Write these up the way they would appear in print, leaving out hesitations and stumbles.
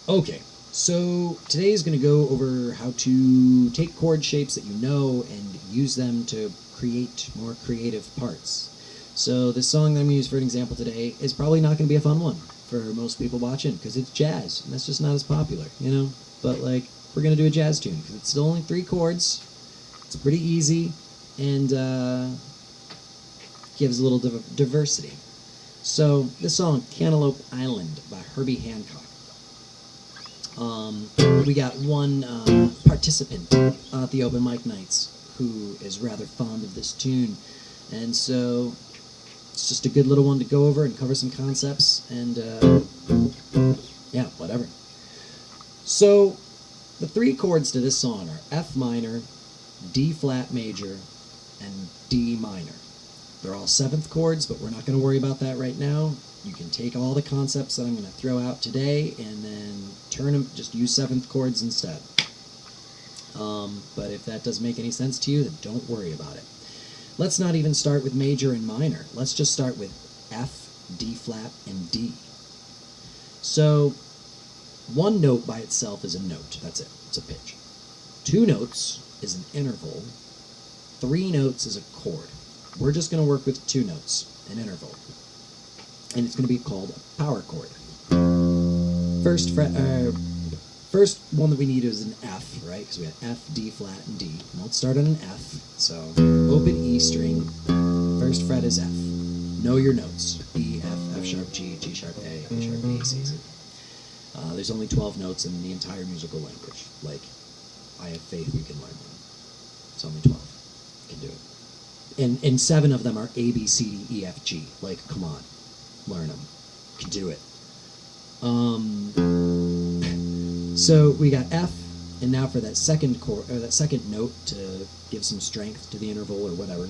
Okay, so today is going to go over how to take chord shapes that you know and use them to create more creative parts. So this song that I'm going to use for an example today is probably not going to be a fun one for most people watching because it's jazz, and that's just not as popular, you know? But, like, we're going to do a jazz tune because it's still only 3 chords. It's pretty easy and gives a little diversity. So this song, Cantaloupe Island by Herbie Hancock. We got one participant at the open mic nights who is rather fond of this tune, and so it's just a good little one to go over and cover some concepts, and yeah, whatever. So the 3 chords to this song are F minor, D flat major, and D minor. They're all 7th chords, but we're not going to worry about that right now. You can take all the concepts that I'm going to throw out today and then turn them, just use 7th chords instead. But if that doesn't make any sense to you, then don't worry about it. Let's not even start with major and minor. Let's just start with F, D flat, and D. So 1 note by itself is a note. That's it. It's a pitch. 2 notes is an interval. 3 notes is a chord. We're just going to work with 2 notes, an interval. And it's going to be called a power chord. First one that we need is an F, right? Because we have F, D flat, and D. And let's start on an F. So open E string. First fret is F. Know your notes. E, F, F sharp, G, G sharp, A sharp, B, C, C. There's only 12 notes in the entire musical language. Like, I have faith we can learn them. It's only 12. You can do it. And 7 of them are A, B, C, D, E, F, G. Like, come on. Learn them. You can do it. So we got F, and now for that second chord, or that second note to give some strength to the interval or whatever,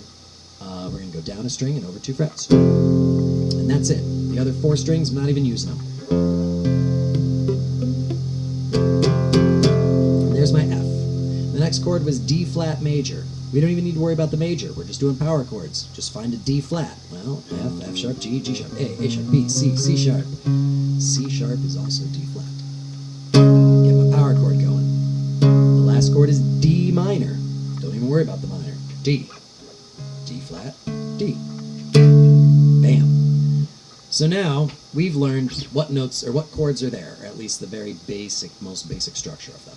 we're going to go down a string and over 2 frets. And that's it. The other 4 strings, I'm not even using them. And there's my F. The next chord was D flat major. We don't even need to worry about the major. We're just doing power chords. Just find a D flat. Well, F, F sharp, G, G sharp, A sharp, B, C, C sharp. C sharp is also D flat. Get my power chord going. The last chord is D minor. Don't even worry about the minor. D. D flat, D. Bam. So now we've learned what notes or what chords are there, or at least the very basic, most basic structure of them.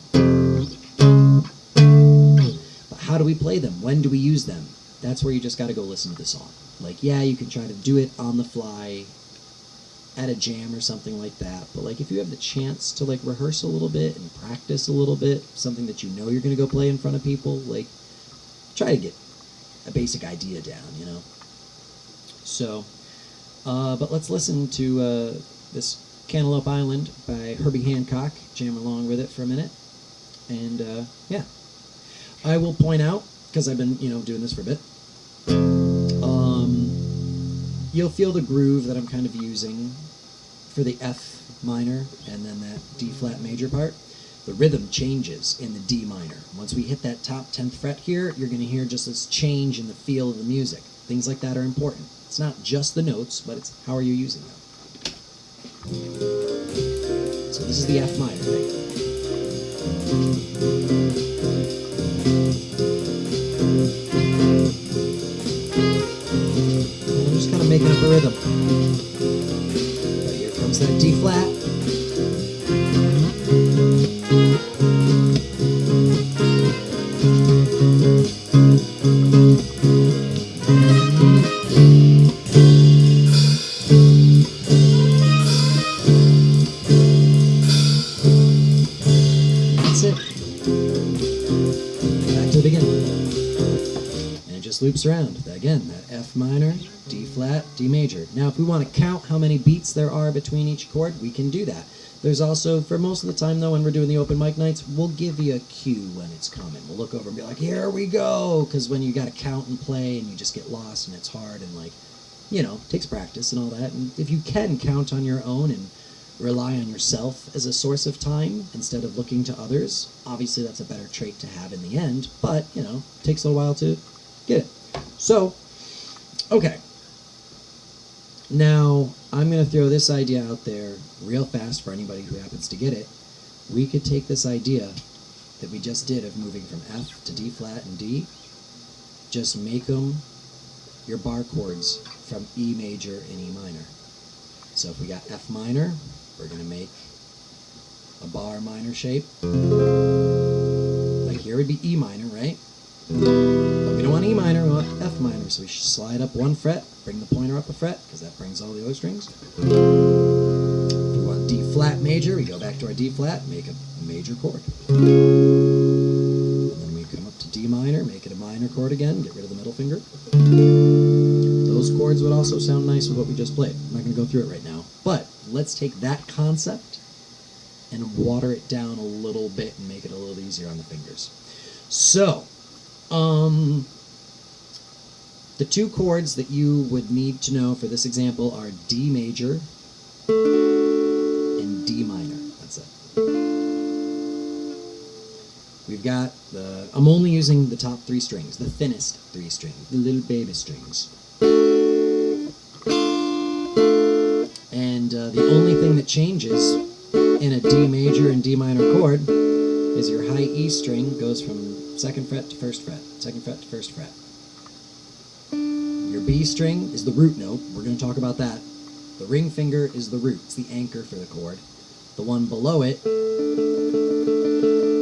How do we play them? When do we use them? That's where you just got to go listen to the song. Like, yeah, you can try to do it on the fly at a jam or something like that, but like if you have the chance to like rehearse a little bit and practice a little bit, something that you know you're going to go play in front of people, like try to get a basic idea down, you know? So, but let's listen to this Cantaloupe Island by Herbie Hancock, jam along with it for a minute, and yeah. I will point out, because I've been, doing this for a bit, you'll feel the groove that I'm kind of using for the F minor and then that D flat major part. The rhythm changes in the D minor. Once we hit that top 10th fret here, you're going to hear just this change in the feel of the music. Things like that are important. It's not just the notes, but it's how are you using them. So this is the F minor, right? Making up a rhythm. But here comes that D flat. That's it. Back to the beginning. And it just loops around. Again, that F minor, D flat, D major. Now, if we want to count how many beats there are between each chord, we can do that. There's also, for most of the time, though, when we're doing the open mic nights, we'll give you a cue when it's coming. We'll look over and be like, here we go! Because when you got to count and play and you just get lost and it's hard and, like, it takes practice and all that. And if you can count on your own and rely on yourself as a source of time instead of looking to others, obviously that's a better trait to have in the end, but, it takes a little while to get it. So, okay. Now, I'm going to throw this idea out there real fast for anybody who happens to get it. we could take this idea that we just did of moving from F to D flat and D, just make them your bar chords from E major and E minor. So if we got F minor, we're going to make a bar minor shape. Like here would be E minor, right? But we don't want E minor, we want F minor. So we slide up one fret, bring the pointer up a fret, because that brings all the other strings. If we want D flat major, we go back to our D flat, make a major chord. And then we come up to D minor, make it a minor chord again, get rid of the middle finger. Those chords would also sound nice with what we just played. I'm not going to go through it right now. But let's take that concept and water it down a little bit and make it a little easier on the fingers. So, the two chords that you would need to know for this example are D major and D minor. That's it. We've got I'm only using the top three strings, the thinnest three strings, the little baby strings. And the only thing that changes in a D major and D minor chord is your high E string goes from second fret to first fret, second fret to first fret. Your B string is the root note. We're going to talk about that. The ring finger is the root. It's the anchor for the chord. The one below it,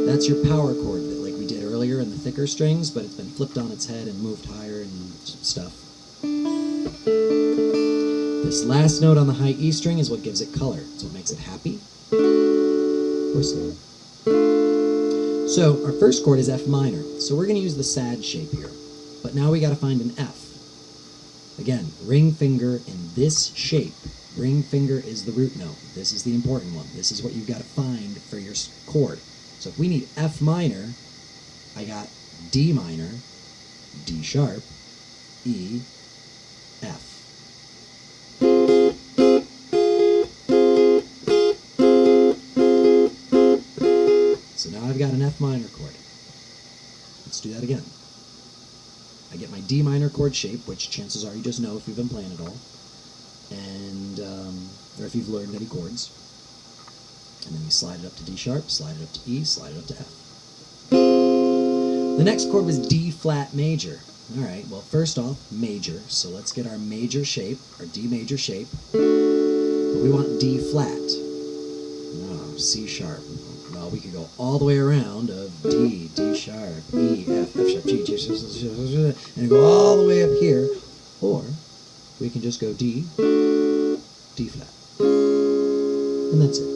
that's your power chord that like we did earlier in the thicker strings, but it's been flipped on its head and moved higher and stuff. This last note on the high E string is what gives it color. It's what makes it happy or sad. So our first chord is F minor. So we're going to use the sad shape here. But now we got to find an F. Again, ring finger in this shape. Ring finger is the root note. This is the important one. This is what you've got to find for your chord. So if we need F minor, I got D minor, D sharp, E, F. So now I've got an F minor chord. Let's do that again. I get my D minor chord shape, which chances are you just know if you've been playing it all, and or if you've learned any chords. And then we slide it up to D sharp, slide it up to E, slide it up to F. The next chord was D flat major. All right, well first off, major. So let's get our major shape, our D major shape. But we want D flat. No, C sharp. Well, we could go all the way around of D, D sharp, E, F, F sharp, G, G, and go all the way up here. Or we can just go D, D flat. And that's it.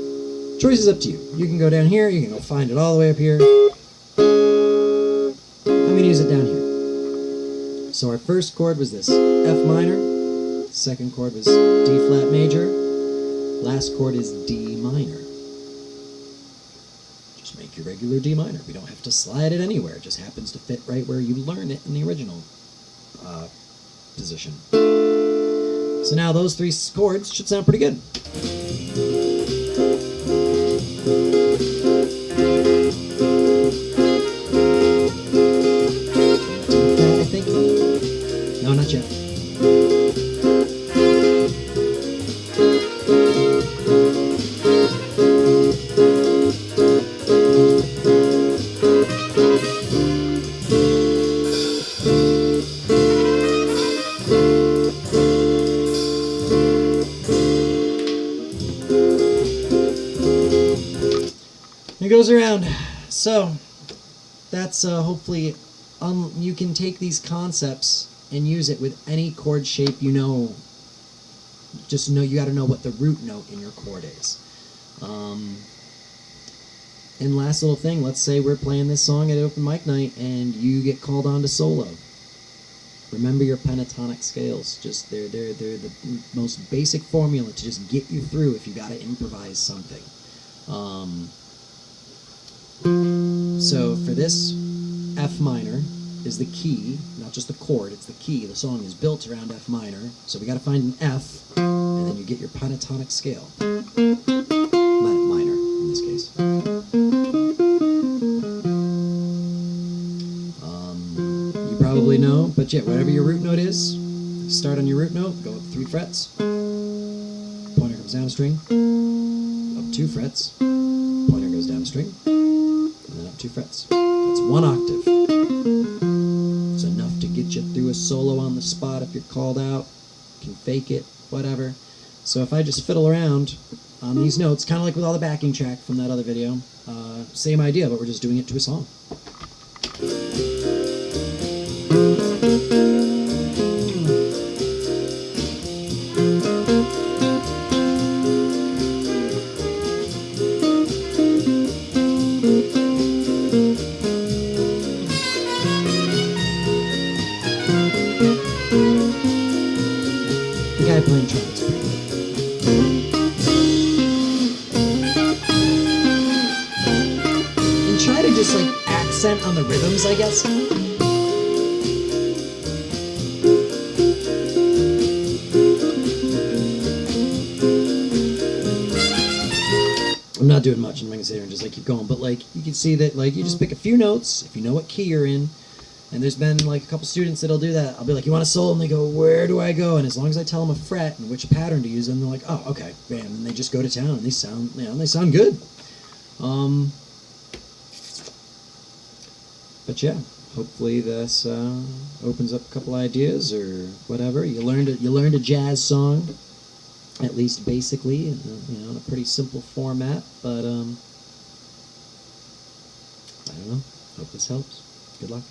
Choice is up to you. You can go down here, you can go find it all the way up here. I'm going to use it down here. So our first chord was this F minor. Second chord was D flat major. Last chord is D minor. Just make your regular D minor. We don't have to slide it anywhere. It just happens to fit right where you learned it in the original position. So now those three chords should sound pretty good. I think. No, not yet. It goes around. So that's hopefully you can take these concepts and use it with any chord shape you know. Just know you got to know what the root note in your chord is. And last little thing, let's say we're playing this song at open mic night and you get called on to solo. Remember your pentatonic scales. Just they're the most basic formula to just get you through if you got to improvise something. So for this, F minor is the key, not just the chord, it's the key. The song is built around F minor, so we got to find an F, and then you get your pentatonic scale. Minor, in this case. You probably know, but yeah, whatever your root note is, start on your root note, go up 3 frets, pointer comes down a string, up 2 frets, pointer goes down a string, and then up 2 frets. That's 1 octave. It's enough to get you through a solo on the spot if you're called out. You can fake it, whatever. So if I just fiddle around on these notes, kind of like with all the backing track from that other video, same idea, but we're just doing it to a song. The guy playing trumpet's pretty good. And try to just like accent on the rhythms, I guess. I'm not doing much, I'm not gonna sit here and just like keep going, but like you can see that like you just pick a few notes if you know what key you're in. And there's been like a couple students that'll do that. I'll be like, you want a solo? And they go, where do I go? And as long as I tell them a fret and which pattern to use, then they're like, oh, okay, bam. And they just go to town, and they sound, they sound good. But yeah, hopefully this opens up a couple ideas or whatever. You learned a jazz song, at least basically, in a pretty simple format. But I don't know. Hope this helps. Good luck.